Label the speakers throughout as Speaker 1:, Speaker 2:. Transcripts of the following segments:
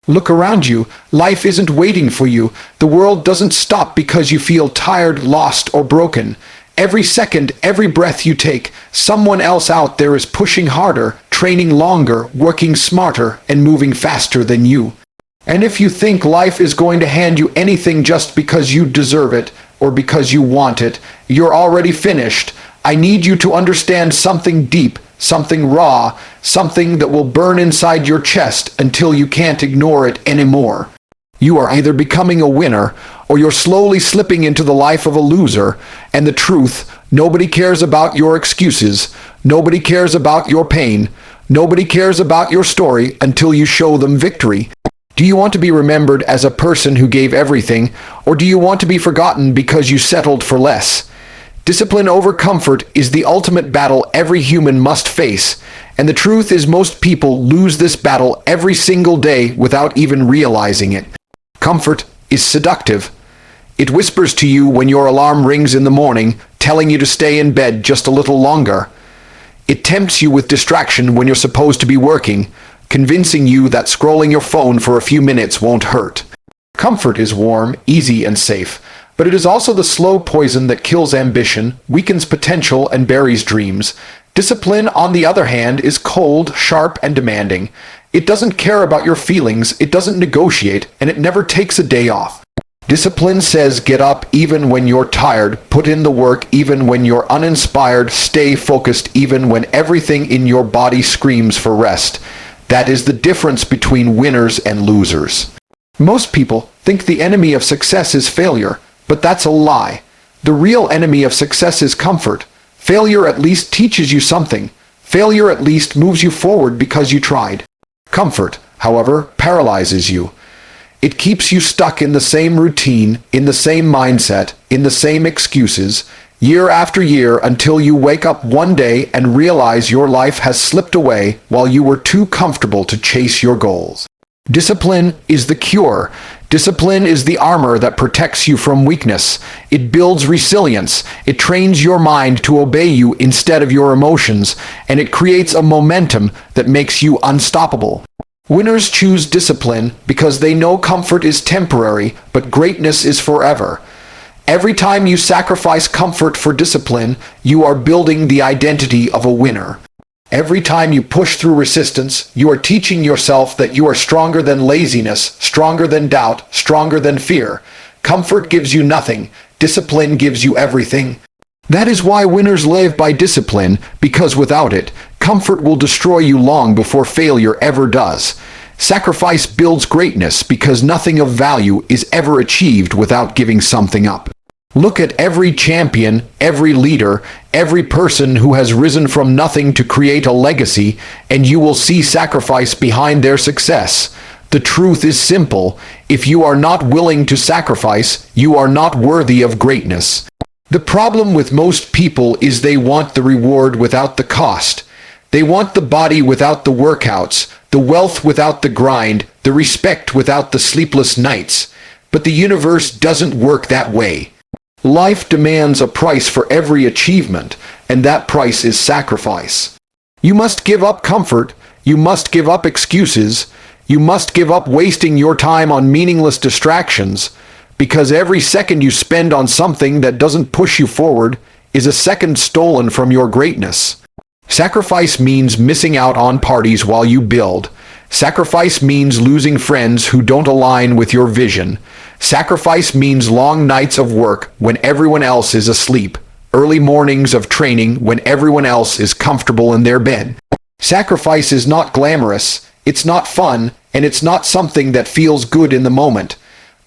Speaker 1: Look around you. Life isn't waiting for you. The world doesn't stop because you feel tired, lost, or broken. Every second, every breath you take, someone else out there is pushing harder, training longer, working smarter, and moving faster than you. And if you think life is going to hand you anything just because you deserve it, or because you want it, you're already finished. I need you to understand something deep, something raw, something that will burn inside your chest until you can't ignore it anymore. You are either becoming a winner, or you're slowly slipping into the life of a loser. And the truth, nobody cares about your excuses. Nobody cares about your pain. Nobody cares about your story until you show them victory. Do you want to be remembered as a person who gave everything, or do you want to be forgotten because you settled for less? Discipline over comfort is the ultimate battle every human must face, and the truth is most people lose this battle every single day without even realizing it. Comfort is seductive. It whispers to you when your alarm rings in the morning, telling you to stay in bed just a little longer. It tempts you with distraction when you're supposed to be working, convincing you that scrolling your phone for a few minutes won't hurt. Comfort is warm, easy, and safe, but it is also the slow poison that kills ambition, weakens potential, and buries dreams. Discipline, on the other hand, is cold, sharp, and demanding. It doesn't care about your feelings, it doesn't negotiate, and it never takes a day off. Discipline says get up even when you're tired, put in the work even when you're uninspired, stay focused even when everything in your body screams for rest. That is the difference between winners and losers. Most people think the enemy of success is failure, but that's a lie. The real enemy of success is comfort. Failure at least teaches you something. Failure at least moves you forward because you tried. Comfort, however, paralyzes you. It keeps you stuck in the same routine, in the same mindset, in the same excuses, year after year until you wake up one day and realize your life has slipped away while you were too comfortable to chase your goals. Discipline is the cure. Discipline is the armor that protects you from weakness. It builds resilience. It trains your mind to obey you instead of your emotions, and it creates a momentum that makes you unstoppable. Winners choose discipline because they know comfort is temporary, but greatness is forever. Every time you sacrifice comfort for discipline, you are building the identity of a winner. Every time you push through resistance, you are teaching yourself that you are stronger than laziness, stronger than doubt, stronger than fear. Comfort gives you nothing. Discipline gives you everything. That is why winners live by discipline, because without it, comfort will destroy you long before failure ever does. Sacrifice builds greatness because nothing of value is ever achieved without giving something up. Look at every champion, every leader, every person who has risen from nothing to create a legacy, and you will see sacrifice behind their success. The truth is simple. If you are not willing to sacrifice, you are not worthy of greatness. The problem with most people is they want the reward without the cost. They want the body without the workouts, the wealth without the grind, the respect without the sleepless nights. But the universe doesn't work that way. Life demands a price for every achievement, and that price is sacrifice. You must give up comfort. You must give up excuses. You must give up wasting your time on meaningless distractions, because every second you spend on something that doesn't push you forward is a second stolen from your greatness. Sacrifice means missing out on parties while you build. Sacrifice means losing friends who don't align with your vision. Sacrifice means long nights of work when everyone else is asleep, early mornings of training when everyone else is comfortable in their bed. Sacrifice is not glamorous, it's not fun, and it's not something that feels good in the moment.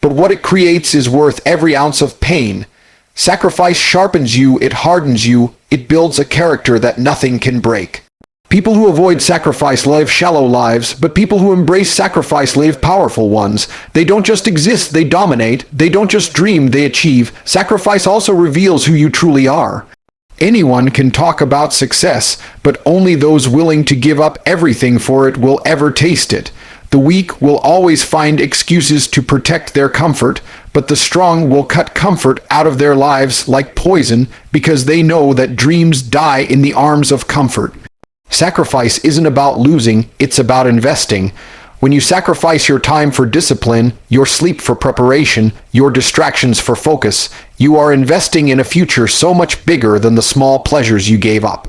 Speaker 1: But what it creates is worth every ounce of pain. Sacrifice sharpens you, it hardens you, it builds a character that nothing can break. People who avoid sacrifice live shallow lives, but people who embrace sacrifice live powerful ones. They don't just exist, they dominate. They don't just dream, they achieve. Sacrifice also reveals who you truly are. Anyone can talk about success, but only those willing to give up everything for it will ever taste it. The weak will always find excuses to protect their comfort, but the strong will cut comfort out of their lives like poison because they know that dreams die in the arms of comfort. Sacrifice isn't about losing, it's about investing. When you sacrifice your time for discipline, your sleep for preparation, your distractions for focus, you are investing in a future so much bigger than the small pleasures you gave up.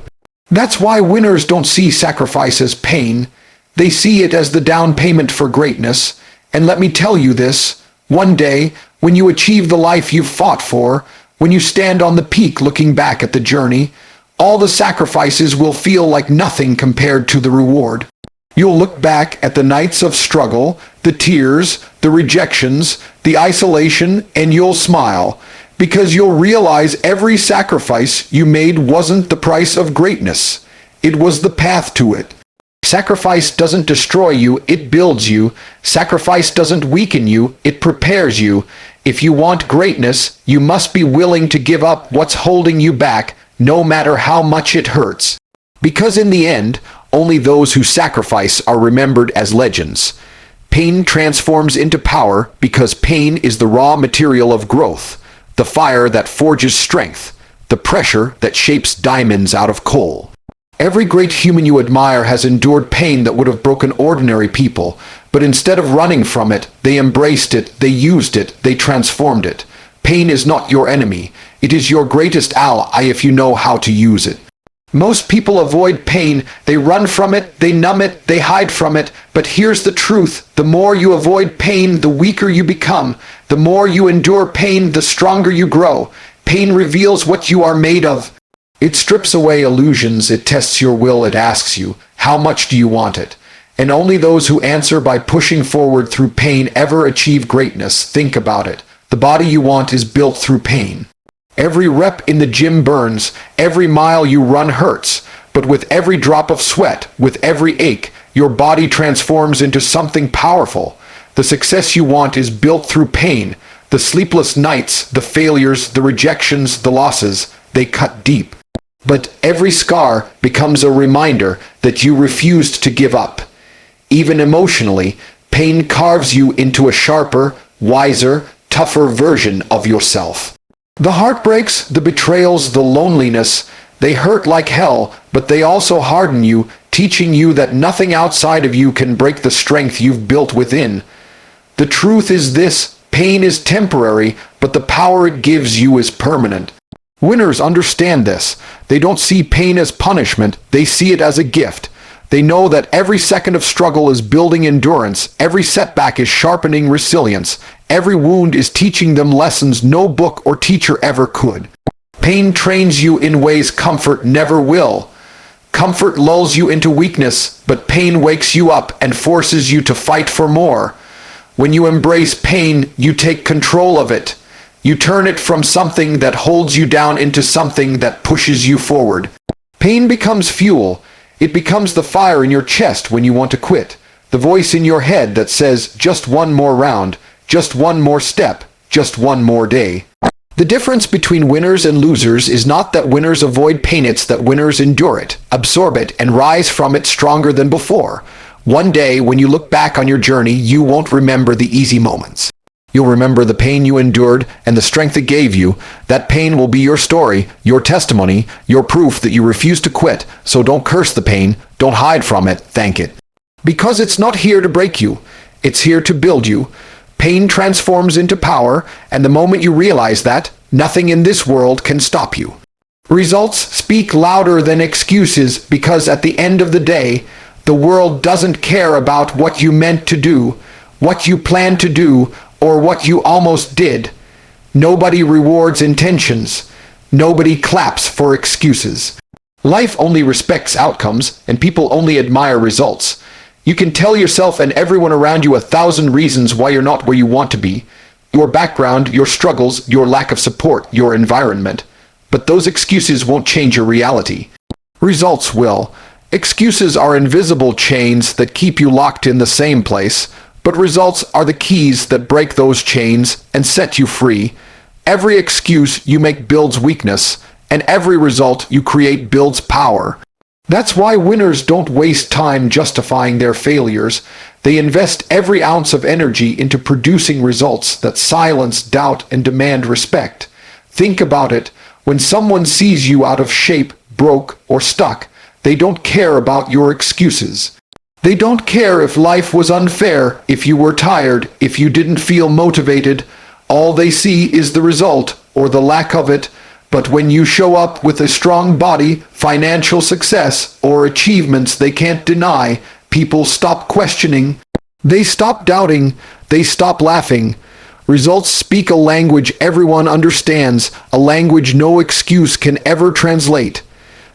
Speaker 1: That's why winners don't see sacrifice as pain. They see it as the down payment for greatness. And let me tell you this, one day, when you achieve the life you've fought for, when you stand on the peak looking back at the journey, all the sacrifices will feel like nothing compared to the reward. You'll look back at the nights of struggle, the tears, the rejections, the isolation, and you'll smile, because you'll realize every sacrifice you made wasn't the price of greatness. It was the path to it. Sacrifice doesn't destroy you, it builds you. Sacrifice doesn't weaken you, it prepares you. If you want greatness, you must be willing to give up what's holding you back, no matter how much it hurts. Because in the end, only those who sacrifice are remembered as legends. Pain transforms into power because pain is the raw material of growth, the fire that forges strength, the pressure that shapes diamonds out of coal. Every great human you admire has endured pain that would have broken ordinary people, but instead of running from it, they embraced it, they used it, they transformed it. Pain is not your enemy. It is your greatest ally if you know how to use it. Most people avoid pain, they run from it, they numb it, they hide from it, but here's the truth. The more you avoid pain, the weaker you become. The more you endure pain, the stronger you grow. Pain reveals what you are made of. It strips away illusions, it tests your will, it asks you, how much do you want it? And only those who answer by pushing forward through pain ever achieve greatness. Think about it. The body you want is built through pain. Every rep in the gym burns, every mile you run hurts, but with every drop of sweat, with every ache, your body transforms into something powerful. The success you want is built through pain. The sleepless nights, the failures, the rejections, the losses, they cut deep. But every scar becomes a reminder that you refused to give up. Even emotionally, pain carves you into a sharper, wiser, tougher version of yourself. The heartbreaks, the betrayals, the loneliness, they hurt like hell, but they also harden you, teaching you that nothing outside of you can break the strength you've built within. The truth is this, pain is temporary, but the power it gives you is permanent. Winners understand this. They don't see pain as punishment, they see it as a gift. They know that every second of struggle is building endurance, every setback is sharpening resilience, every wound is teaching them lessons no book or teacher ever could. Pain trains you in ways comfort never will. Comfort lulls you into weakness, but pain wakes you up and forces you to fight for more. When you embrace pain, you take control of it. You turn it from something that holds you down into something that pushes you forward. Pain becomes fuel. It becomes the fire in your chest when you want to quit. The voice in your head that says, just one more round, just one more step, just one more day. The difference between winners and losers is not that winners avoid pain, it's that winners endure it, absorb it, and rise from it stronger than before. One day, when you look back on your journey, you won't remember the easy moments. You'll remember the pain you endured and the strength it gave you. That pain will be your story, your testimony, your proof that you refuse to quit. So don't curse the pain, don't hide from it, thank it. Because it's not here to break you, it's here to build you. Pain transforms into power, and the moment you realize that, nothing in this world can stop you. Results speak louder than excuses because at the end of the day, the world doesn't care about what you meant to do, what you planned to do, or what you almost did. Nobody rewards intentions. Nobody claps for excuses. Life only respects outcomes, and people only admire results. You can tell yourself and everyone around you 1,000 reasons why you're not where you want to be. Your background, your struggles, your lack of support, your environment. But those excuses won't change your reality. Results will. Excuses are invisible chains that keep you locked in the same place. But results are the keys that break those chains and set you free. Every excuse you make builds weakness, and every result you create builds power. That's why winners don't waste time justifying their failures. They invest every ounce of energy into producing results that silence doubt and demand respect. Think about it. When someone sees you out of shape, broke, or stuck, they don't care about your excuses. They don't care if life was unfair, if you were tired, if you didn't feel motivated. All they see is the result, or the lack of it. But when you show up with a strong body, financial success, or achievements they can't deny, people stop questioning. They stop doubting. They stop laughing. Results speak a language everyone understands, a language no excuse can ever translate.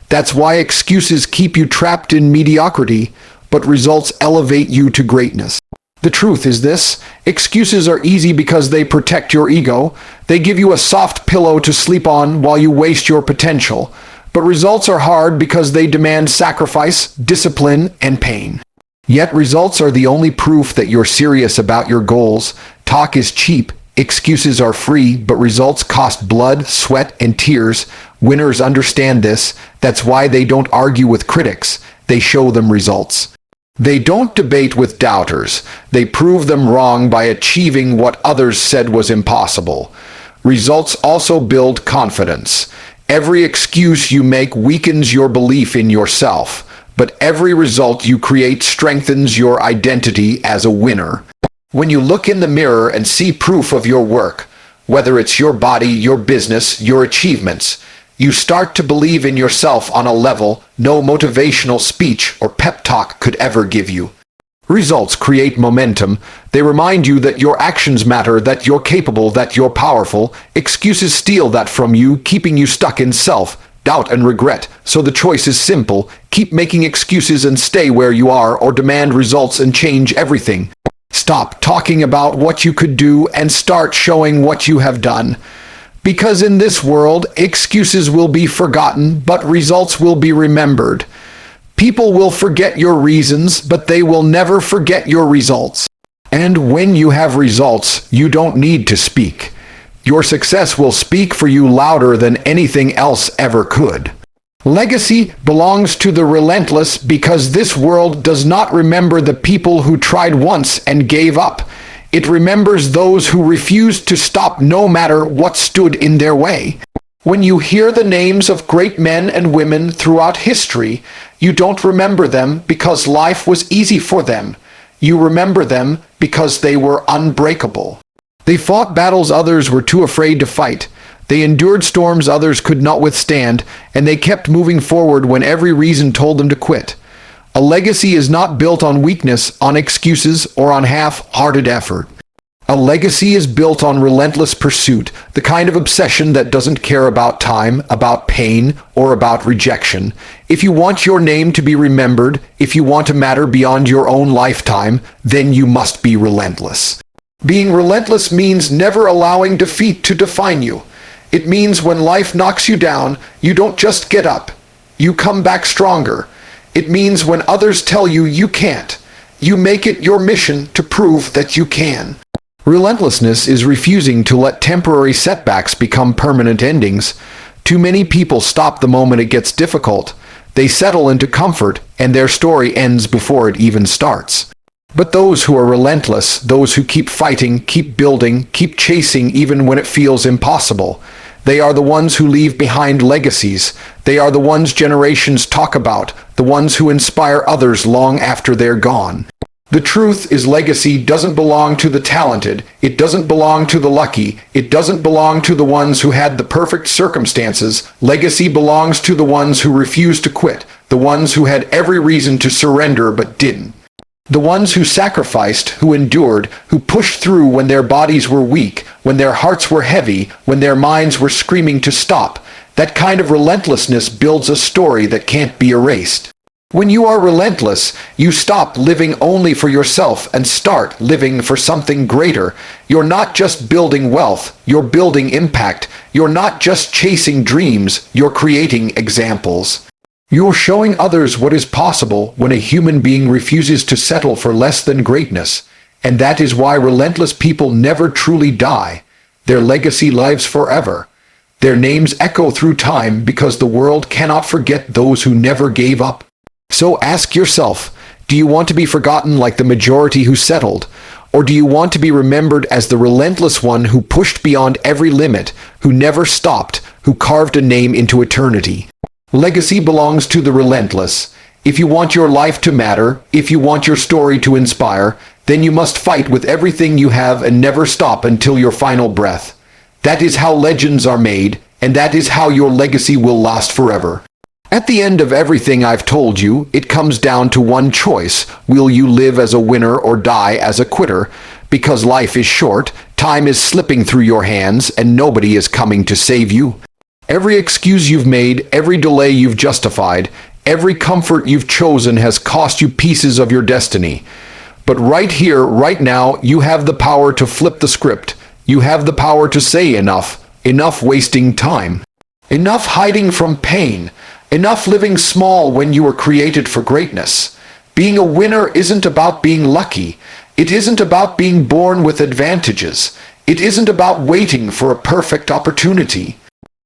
Speaker 1: That's why excuses keep you trapped in mediocrity, but results elevate you to greatness. The truth is this: excuses are easy because they protect your ego. They give you a soft pillow to sleep on while you waste your potential. But results are hard because they demand sacrifice, discipline, and pain. Yet results are the only proof that you're serious about your goals. Talk is cheap, excuses are free, but results cost blood, sweat, and tears. Winners understand this. That's why they don't argue with critics. They show them results. They don't debate with doubters. They prove them wrong by achieving what others said was impossible. Results also build confidence. Every excuse you make weakens your belief in yourself, but every result you create strengthens your identity as a winner. When you look in the mirror and see proof of your work, whether it's your body, your business, your achievements, you start to believe in yourself on a level no motivational speech or pep talk could ever give you. Results create momentum. They remind you that your actions matter, that you're capable, that you're powerful. Excuses steal that from you, keeping you stuck in self-doubt and regret. So the choice is simple: keep making excuses and stay where you are, or demand results and change everything. Stop talking about what you could do and start showing what you have done. Because in this world, excuses will be forgotten, but results will be remembered. People will forget your reasons, but they will never forget your results. And when you have results, you don't need to speak. Your success will speak for you louder than anything else ever could. Legacy belongs to the relentless because this world does not remember the people who tried once and gave up. It remembers those who refused to stop no matter what stood in their way. When you hear the names of great men and women throughout history, you don't remember them because life was easy for them. You remember them because they were unbreakable. They fought battles others were too afraid to fight. They endured storms others could not withstand, and they kept moving forward when every reason told them to quit. A legacy is not built on weakness, on excuses, or on half-hearted effort. A legacy is built on relentless pursuit, the kind of obsession that doesn't care about time, about pain, or about rejection. If you want your name to be remembered, if you want to matter beyond your own lifetime, then you must be relentless. Being relentless means never allowing defeat to define you. It means when life knocks you down, you don't just get up. You come back stronger. It means when others tell you you can't, you make it your mission to prove that you can. Relentlessness is refusing to let temporary setbacks become permanent endings. Too many people stop the moment it gets difficult. They settle into comfort, and their story ends before it even starts. But those who are relentless, those who keep fighting, keep building, keep chasing even when it feels impossible, they are the ones who leave behind legacies. They are the ones generations talk about, the ones who inspire others long after they're gone. The truth is, legacy doesn't belong to the talented. It doesn't belong to the lucky. It doesn't belong to the ones who had the perfect circumstances. Legacy belongs to the ones who refused to quit, the ones who had every reason to surrender but didn't. The ones who sacrificed, who endured, who pushed through when their bodies were weak, when their hearts were heavy, when their minds were screaming to stop. That kind of relentlessness builds a story that can't be erased. When you are relentless, you stop living only for yourself and start living for something greater. You're not just building wealth, you're building impact. You're not just chasing dreams, you're creating examples. You're showing others what is possible when a human being refuses to settle for less than greatness. And that is why relentless people never truly die. Their legacy lives forever. Their names echo through time because the world cannot forget those who never gave up. So ask yourself, do you want to be forgotten like the majority who settled? Or do you want to be remembered as the relentless one who pushed beyond every limit, who never stopped, who carved a name into eternity? Legacy belongs to the relentless. If you want your life to matter, if you want your story to inspire, then you must fight with everything you have and never stop until your final breath. That is how legends are made, and that is how your legacy will last forever. At the end of everything I've told you, it comes down to one choice. Will you live as a winner or die as a quitter? Because life is short, time is slipping through your hands, and nobody is coming to save you. Every excuse you've made, every delay you've justified, every comfort you've chosen has cost you pieces of your destiny. But right here, right now, you have the power to flip the script. You have the power to say enough, enough wasting time, enough hiding from pain, enough living small when you were created for greatness. Being a winner isn't about being lucky. It isn't about being born with advantages. It isn't about waiting for a perfect opportunity.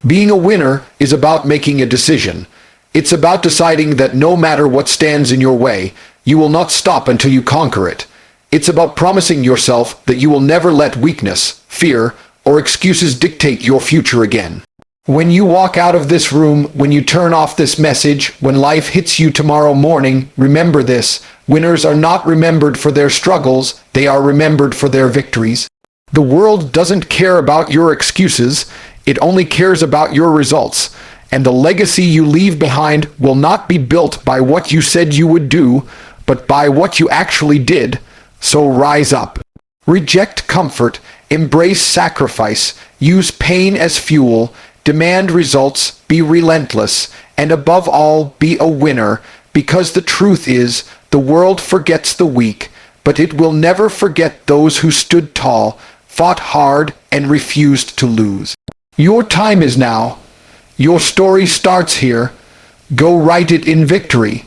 Speaker 1: Being a winner is about making a decision. It's about deciding that no matter what stands in your way, you will not stop until you conquer it. It's about promising yourself that you will never let weakness, fear, or excuses dictate your future again. When you walk out of this room, when you turn off this message, when life hits you tomorrow morning, remember this: winners are not remembered for their struggles, they are remembered for their victories. The world doesn't care about your excuses, it only cares about your results. And the legacy you leave behind will not be built by what you said you would do, but by what you actually did. So rise up. Reject comfort, embrace sacrifice, use pain as fuel, demand results, be relentless, and above all, be a winner, because the truth is, the world forgets the weak, but it will never forget those who stood tall, fought hard, and refused to lose. Your time is now. Your story starts here. Go write it in victory.